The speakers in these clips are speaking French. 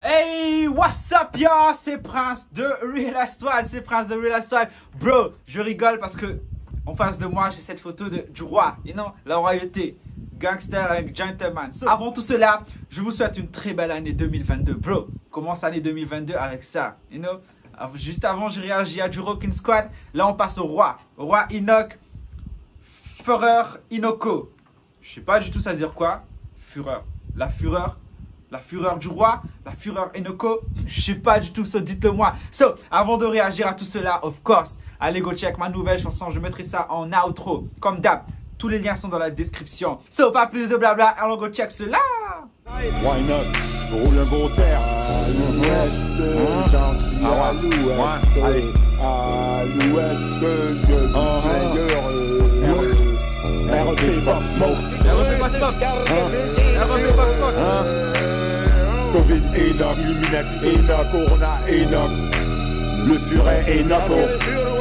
Hey, what's up, yo? C'est Prince de Real Aswad, c'est Prince de Real Aswad. Bro, je rigole parce que en face de moi, j'ai cette photo du roi, you know, la royauté, gangster and gentleman. So, avant tout cela, je vous souhaite une très belle année 2022. Bro, commence l'année 2022 avec ça, you know. Juste avant, j'ai réagi à du Rockin' Squad. Là, on passe au roi Enoch, Fureur Inoko. Je sais pas du tout ça veut dire quoi. Fureur, la fureur du roi, la fureur Enoko, je sais pas du tout, so dites-le moi. So, avant de réagir à tout cela, of course, allez go check ma nouvelle chanson, je mettrai ça en outro, comme d'hab. Tous les liens sont dans la description. So, pas plus de blabla, allons go check cela. Why not? Roule un beau terre. Alouette, gentil, alouette. Allez. Alouette, REP Pop Smoke. REP Pop Smoke. REP Pop Smoke. Covid, Enoch, Illuminati, Enoch, Corona, Enoch. Le furet, Enoch.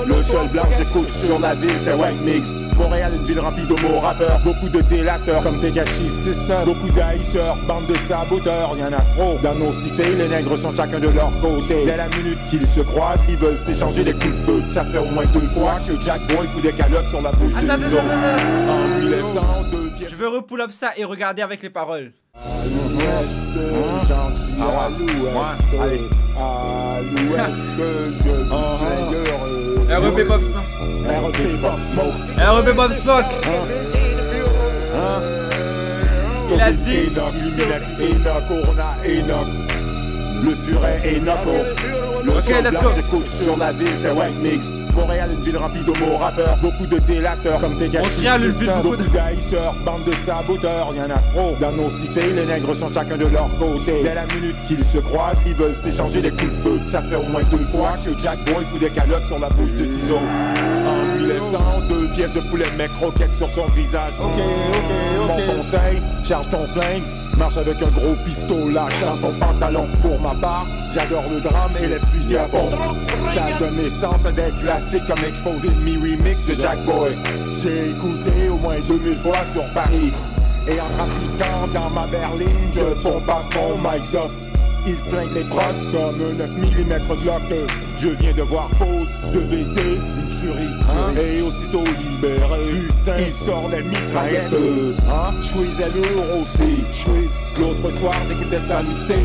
Le seul blanc que j'écoute sur la ville, c'est White Mix. Montréal, une ville remplie d'homo rappeurs. Beaucoup de délateurs comme Tegashi, System. Beaucoup d'haïsseurs, bande de saboteurs. Y'en a trop dans nos cités. Les nègres sont chacun de leur côté. Dès la minute qu'ils se croisent, ils veulent s'échanger des coups de feu. Ça fait au moins 2 fois que Jack Boy fout des calottes sur la bouche de Tizo. En 1902, je veux repull up ça et regarder avec les paroles. Alouette, gentil, alouette. Allez. Alouette, REP Pop Smoke. REP Pop Smoke. REP Pop Smoke. Il a dit Illuminati, Enoch, Corona, Enoch. Le furet, Enoch. Le seul blanc que j'écoute sur la ville, c'est White Mix. Montréal, une ville remplie d'homo rappeurs. Beaucoup de délateurs comme Tegashi, beaucoup d'haïsseurs, bande de saboteurs. Y'en a trop dans nos cités. Les nègres sont chacun de leur côté. Dès la minute qu'ils se croisent, ils veulent s'échanger des coups de feu. Ça fait au moins 2 fois que Jack Boy fout des calottes sur la bouche de Tizo. En 1902, pièces de poulet, mec roquette sur son visage. Ok. Mon conseil, charge ton flingue. Marche avec un gros pistolet dans ton pantalon. Pour ma part, j'adore le drame et les fusils à pompe. Ça donne naissance à des classiques comme Exposé Mi-Remix de Jack Boy. J'ai écouté au moins 2000 fois sur Paris. Et en trafiquant dans ma berline, je pompe à fond Mike's Up. Il flingue les prods comme un 9 mm Glock. Je viens de voir pause de VT, une tuerie. Et aussitôt libéré, putain, il sort les mitraillettes. J'suisais lourd aussi. L'autre soir, j'écoutais sa mixtape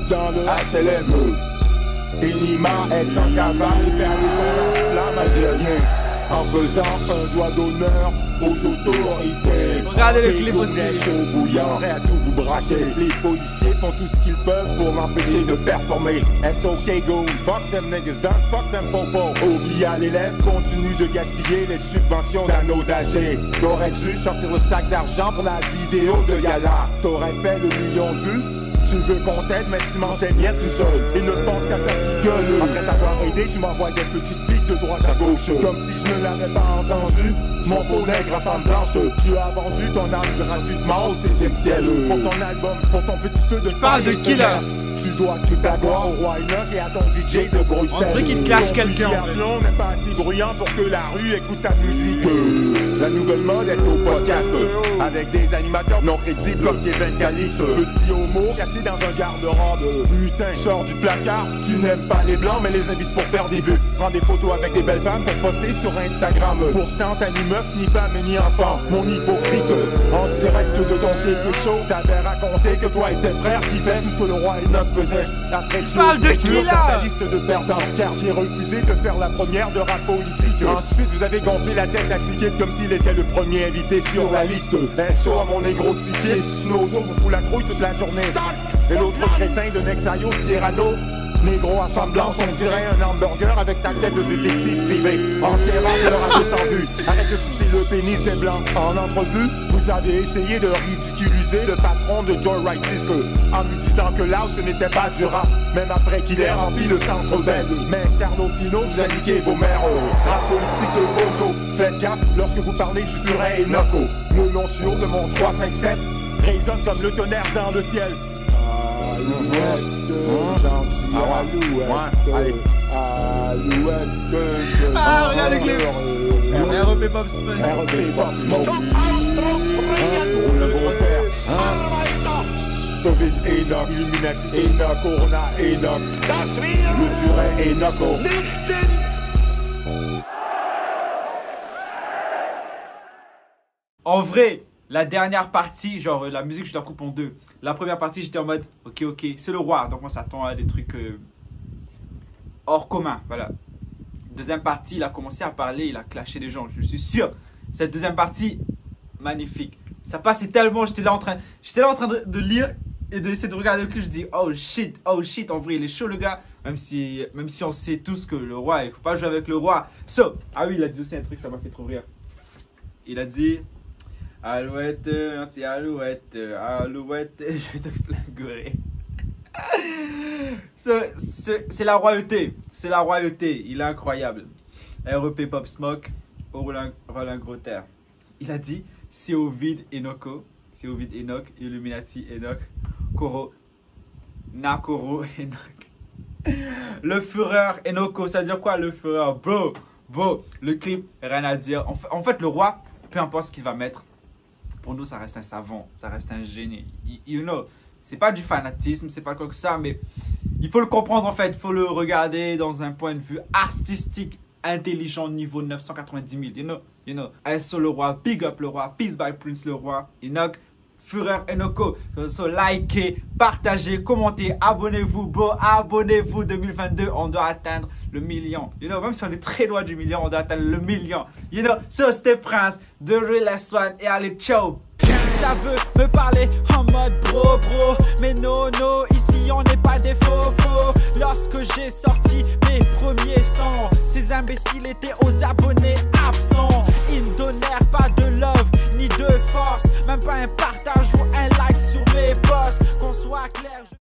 dans le HLM. Enima est en cavale, faire les sons flammes algériens. En faisant un doigt d'honneur aux autorités. Regardez le clip aussi. Chaud bouillant, prêt à tout vous braquer. Les policiers font tout ce qu'ils peuvent pour l'empêcher de performer. SOK go, fuck them niggas done, fuck them popo. Oublia l'élève, continue de gaspiller les subventions d'anneaux d'âgé. T'aurais dû sortir le sac d'argent pour la vidéo de Yala. T'aurais fait le million de vues. Tu veux qu'on t'aide, mais tu manges des miettes tout seul. Et ne pense qu'à faire du gueule. Après t'avoir aidé, tu m'envoies des petites piques de droite à gauche. Comme si je ne l'avais pas entendu. Mon faux nègre à femme blanche. Tu as vendu ton âme gratuitement au 7e ciel. Pour ton album, pour ton petit feu de parle de killer. Tu dois tout ta gloire au roi Enoch et à ton DJ de Bruxelles. On dirait qu'il clash quelqu'un. Ton n'est pas assez bruyant pour que la rue écoute ta musique. La nouvelle mode est au podcast. Avec des animateurs non crédibles comme Kevin Calix. Petit homo caché dans un garde-robe. Putain, sors du placard. Tu n'aimes pas les blancs mais les invites pour faire des vues. Prends des photos avec des belles femmes pour poster sur Instagram. Pourtant t'as ni meuf, ni femme, ni enfant. Mon hypocrite, en direct de ton quelque show, t'avais raconté que toi et tes frères kiffaient tout ce que le roi Enoch faisait. Après tu parle de qui là? Ta liste de perdants, car j'ai refusé de faire la première de rap politique. Ensuite vous avez gonflé la tête d'Axikid comme s'il était le premier invité sur la liste. SO à mon négro psychique, Snozo vous fout la trouille toute la journée. Et l'autre crétin de Nexayo Sierrano, négro à femme blanche, on dirait un hamburger avec ta tête de détective privé. En serrant leur à 200 vues. Arrête de sucer le pénis des blancs. En entrevue, vous avez essayé de ridiculiser le patron de Joyride Disc en lui disant que Loud ce n'était pas du rap, même après qu'il ait rempli le centre belle. Mais Carlos Mino vous a niqué vos mères. Rap politique de Bozo. Faites gaffe lorsque vous parlez du furet et Noco. Le long tuyau de mon 357 résonne comme le tonnerre dans le ciel. Alouette, gentil, alouette. Allez. Alouette, regardez les clips. REP Pop Smoke. REP Pop Smoke. Roule un gros père. Covid, Enoch, Illuminati, Enoch, Corona, Enoch, le furet, Enoch. En vrai, la dernière partie, genre la musique, je la coupe en deux. La première partie, j'étais en mode, ok, c'est le roi. Donc on s'attend à des trucs hors commun, voilà. Deuxième partie, il a commencé à parler, il a clashé des gens. Je suis sûr, cette deuxième partie, magnifique. Ça passait tellement, j'étais là en train de lire et d'essayer de regarder le clip. Je dis, oh shit, en vrai, il est chaud le gars. Même si on sait tous que le roi, il faut pas jouer avec le roi. Ah oui, il a dit aussi un truc, ça m'a fait trop rire. Il a dit, Alouette, anti-alouette, alouette, je vais te flinguer. C'est la royauté, il est incroyable. REP Pop Smoke, Roland Grotter. Il a dit, c'est Ovid Enoch, Illuminati Enoch, Koro, Nakoro Enoch. Le Führer Enoch, ça veut dire quoi le Führer? Bro, le clip, rien à dire. En fait, le roi, peu importe ce qu'il va mettre, pour nous, ça reste un savant, ça reste un génie. You know, c'est pas du fanatisme, c'est pas quoi que ça, mais il faut le comprendre en fait. Il faut le regarder dans un point de vue artistique, intelligent, niveau 990 000. You know. ASO le roi, big up le roi, peace by Prince le roi, Enoch, Führer Enoch. So, likez, partagez, commentez, abonnez-vous, bro, abonnez-vous. 2022, on doit atteindre le million. You know, même si on est très loin du million, on doit atteindre le million. You know, so c'était Prince de Realest One et allez, ciao. Ça veut me parler en mode bro, mais non, ici on n'est pas des faux. Lorsque j'ai sorti mes premiers sons, ces imbéciles étaient aux abonnés absents. Ils ne donnèrent pas de love ni de force, même pas un partage ou un like sur mes posts. Qu'on soit clair.